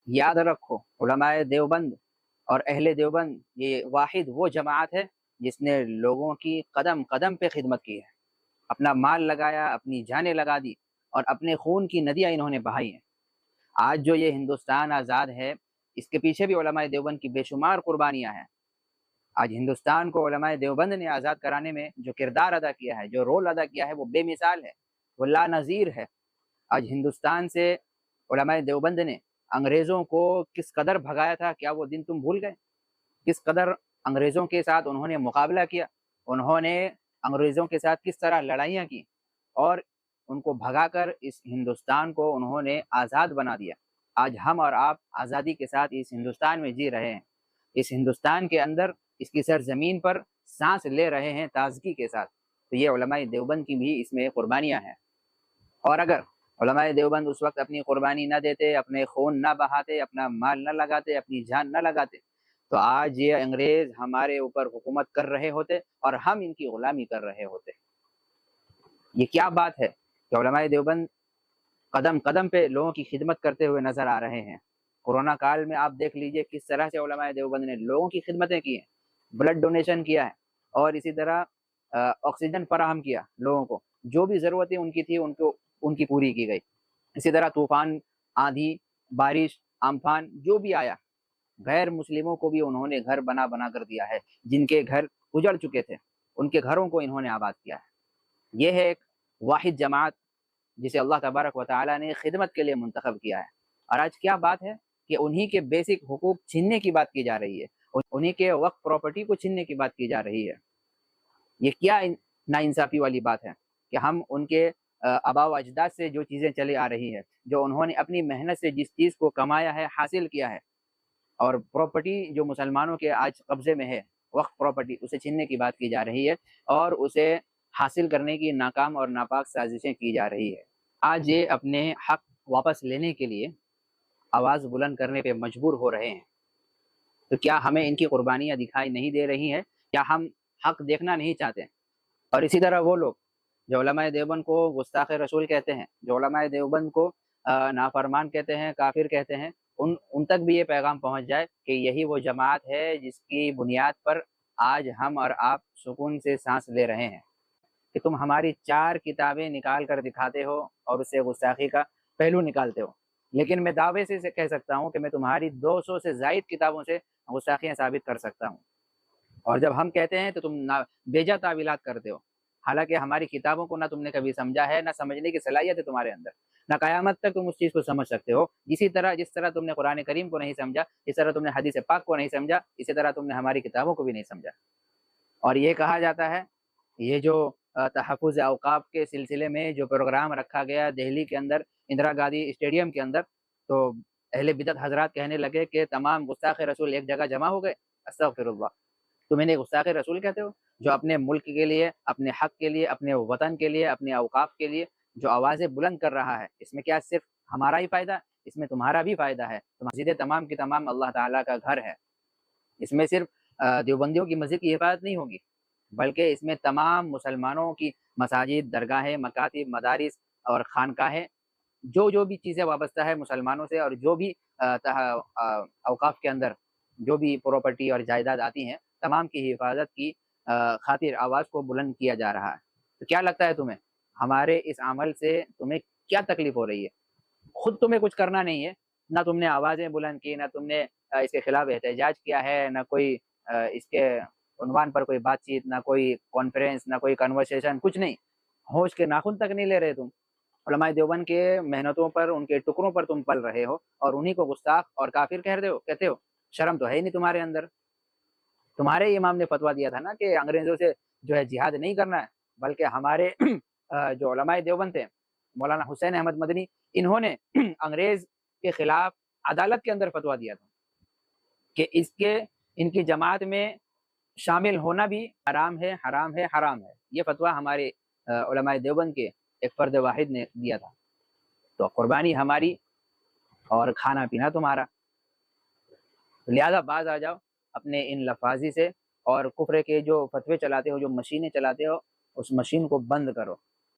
یاد رکھو، علماء دیوبند اور اہل دیوبند یہ واحد وہ جماعت ہے جس نے لوگوں کی قدم قدم پہ خدمت کی ہے، اپنا مال لگایا، اپنی جانیں لگا دی، اور اپنے خون کی ندیاں انہوں نے بہائی ہیں۔ آج جو یہ ہندوستان آزاد ہے، اس کے پیچھے بھی علماء دیوبند کی بے شمار قربانیاں ہیں۔ آج ہندوستان کو علماء دیوبند نے آزاد کرانے میں جو کردار ادا کیا ہے، جو رول ادا کیا ہے، وہ بے مثال ہے، وہ لا نظیر ہے۔ آج ہندوستان سے علماء دیوبند نے انگریزوں کو کس قدر بھگایا تھا، کیا وہ دن تم بھول گئے؟ کس قدر انگریزوں کے ساتھ انہوں نے مقابلہ کیا، انہوں نے انگریزوں کے ساتھ کس طرح لڑائیاں کی، اور ان کو بھگا کر اس ہندوستان کو انہوں نے آزاد بنا دیا۔ آج ہم اور آپ آزادی کے ساتھ اس ہندوستان میں جی رہے ہیں، اس ہندوستان کے اندر، اس کی سرزمین پر سانس لے رہے ہیں تازگی کے ساتھ۔ تو یہ علماء دیوبند کی بھی اس میں قربانیاں ہیں۔ اور اگر علماء دیوبند اس وقت اپنی قربانی نہ دیتے، اپنے خون نہ بہاتے، اپنا مال نہ لگاتے، اپنی جان نہ لگاتے، تو آج یہ انگریز ہمارے اوپر حکومت کر رہے ہوتے اور ہم ان کی غلامی کر رہے ہوتے۔ یہ کیا بات ہے کہ علماء دیوبند قدم قدم پہ لوگوں کی خدمت کرتے ہوئے نظر آ رہے ہیں۔ کورونا کال میں آپ دیکھ لیجئے کس طرح سے علماء دیوبند نے لوگوں کی خدمتیں کی ہیں، بلڈ ڈونیشن کیا ہے، اور اسی طرح آکسیجن فراہم کیا لوگوں کو، جو بھی ضرورتیں ان کی تھی ان کی پوری کی گئی۔ اسی طرح طوفان، آندھی، بارش، امفان جو بھی آیا، غیر مسلموں کو بھی انہوں نے گھر بنا بنا کر دیا ہے، جن کے گھر اجڑ چکے تھے ان کے گھروں کو انہوں نے آباد کیا ہے۔ یہ ہے ایک واحد جماعت جسے اللہ تبارک و تعالیٰ نے خدمت کے لیے منتخب کیا ہے۔ اور آج کیا بات ہے کہ انہی کے بیسک حقوق چھیننے کی بات کی جا رہی ہے، انہی کے وقف پراپرٹی کو چھیننے کی بات کی جا رہی ہے۔ یہ کیا ناانصافی والی بات ہے کہ ہم ان کے آباء و اجداد سے جو چیزیں چلی آ رہی ہے، جو انہوں نے اپنی محنت سے جس چیز کو کمایا ہے، حاصل کیا ہے، اور پراپرٹی جو مسلمانوں کے آج قبضے میں ہے، وقف پراپرٹی، اسے چھیننے کی بات کی جا رہی ہے، اور اسے حاصل کرنے کی ناکام اور ناپاک سازشیں کی جا رہی ہے۔ آج یہ اپنے حق واپس لینے کے لیے آواز بلند کرنے پہ مجبور ہو رہے ہیں۔ تو کیا ہمیں ان کی قربانیاں دکھائی نہیں دے رہی ہیں؟ کیا ہم حق دیکھنا نہیں چاہتے؟ اور اسی طرح وہ لوگ جو علماء دیوبند کو گستاخ رسول کہتے ہیں، جو علماء دیوبند کو نافرمان کہتے ہیں، کافر کہتے ہیں، ان تک بھی یہ پیغام پہنچ جائے کہ یہی وہ جماعت ہے جس کی بنیاد پر آج ہم اور آپ سکون سے سانس لے رہے ہیں، کہ تم ہماری 4 کتابیں نکال کر دکھاتے ہو اور اس سے گستاخی کا پہلو نکالتے ہو، لیکن میں دعوے سے کہہ سکتا ہوں کہ میں تمہاری 200 سے زائد کتابوں سے گستاخیاں ثابت کر سکتا ہوں۔ اور جب ہم کہتے ہیں تو تم بیجا تعویلات کرتے ہو، حالانکہ ہماری کتابوں کو نہ تم نے کبھی سمجھا ہے، نہ سمجھنے کی صلاحیت ہے تمہارے اندر، نہ قیامت تک تم اس چیز کو سمجھ سکتے ہو۔ جس طرح تم نے قرآن کریم کو نہیں سمجھا، جس طرح تم نے حدیث پاک کو نہیں سمجھا، اسی طرح تم نے ہماری کتابوں کو بھی نہیں سمجھا۔ اور یہ کہا جاتا ہے، یہ جو تحفظ اوقاف کے سلسلے میں جو پروگرام رکھا گیا دہلی کے اندر اندرا گاندھی اسٹیڈیم کے اندر، تو اہل بدعت حضرات کہنے لگے کہ تمام گستاخ رسول ایک جگہ جمع ہو گئے۔ استغفر اللہ، تم انہیں گستاخ رسول کہتے ہو جو اپنے ملک کے لیے، اپنے حق کے لیے، اپنے وطن کے لیے، اپنے اوقاف کے لیے جو آوازیں بلند کر رہا ہے؟ اس میں کیا صرف ہمارا ہی فائدہ؟ اس میں تمہارا بھی فائدہ ہے۔ تو مسجد تمام کی تمام اللہ تعالیٰ کا گھر ہے، اس میں صرف دیوبندیوں کی مسجد کی حفاظت نہیں ہوگی، بلکہ اس میں تمام مسلمانوں کی مساجد، درگاہیں، مکاتب، مدارس اور خانقاہیں، جو بھی چیزیں وابستہ ہے مسلمانوں سے، اور جو بھی اوقاف کے اندر جو بھی پراپرٹی اور جائیداد آتی ہیں، تمام کی حفاظت کی خاطر آواز کو بلند کیا جا رہا ہے۔ تو کیا لگتا ہے تمہیں ہمارے اس عمل سے تمہیں کیا تکلیف ہو رہی ہے؟ خود تمہیں کچھ کرنا نہیں ہے، نہ تم نے آوازیں بلند کی، نہ تم نے اس کے خلاف احتجاج کیا ہے، نہ کوئی اس کے عنوان پر کوئی بات چیت، نہ کوئی کانفرنس، نہ کوئی کنورسیشن، کچھ نہیں۔ ہوش کے ناخن تک نہیں لے رہے تم۔ علماء دیوبند کے محنتوں پر، ان کے ٹکڑوں پر تم پل رہے ہو، اور انہی کو گستاخ اور کافر کہتے ہو۔ شرم تو ہے ہی نہیں تمہارے اندر۔ تمہارے امام نے فتویٰ دیا تھا نا کہ انگریزوں سے جو ہے جہاد نہیں کرنا ہے، بلکہ ہمارے جو علماء دیوبند تھے، مولانا حسین احمد مدنی، انہوں نے انگریز کے خلاف عدالت کے اندر فتویٰ دیا تھا کہ ان کی جماعت میں شامل ہونا بھی حرام ہے، حرام ہے، حرام ہے۔ یہ فتویٰ ہمارے علماء دیوبند کے ایک فرد واحد نے دیا تھا۔ تو قربانی ہماری اور کھانا پینا تمہارا، لہذا باز آ جاؤ اپنے ان لفاظی سے، اور کفر کے جو فتوے چلاتے ہو، جو مشینیں چلاتے ہو، اس مشین کو بند کرو۔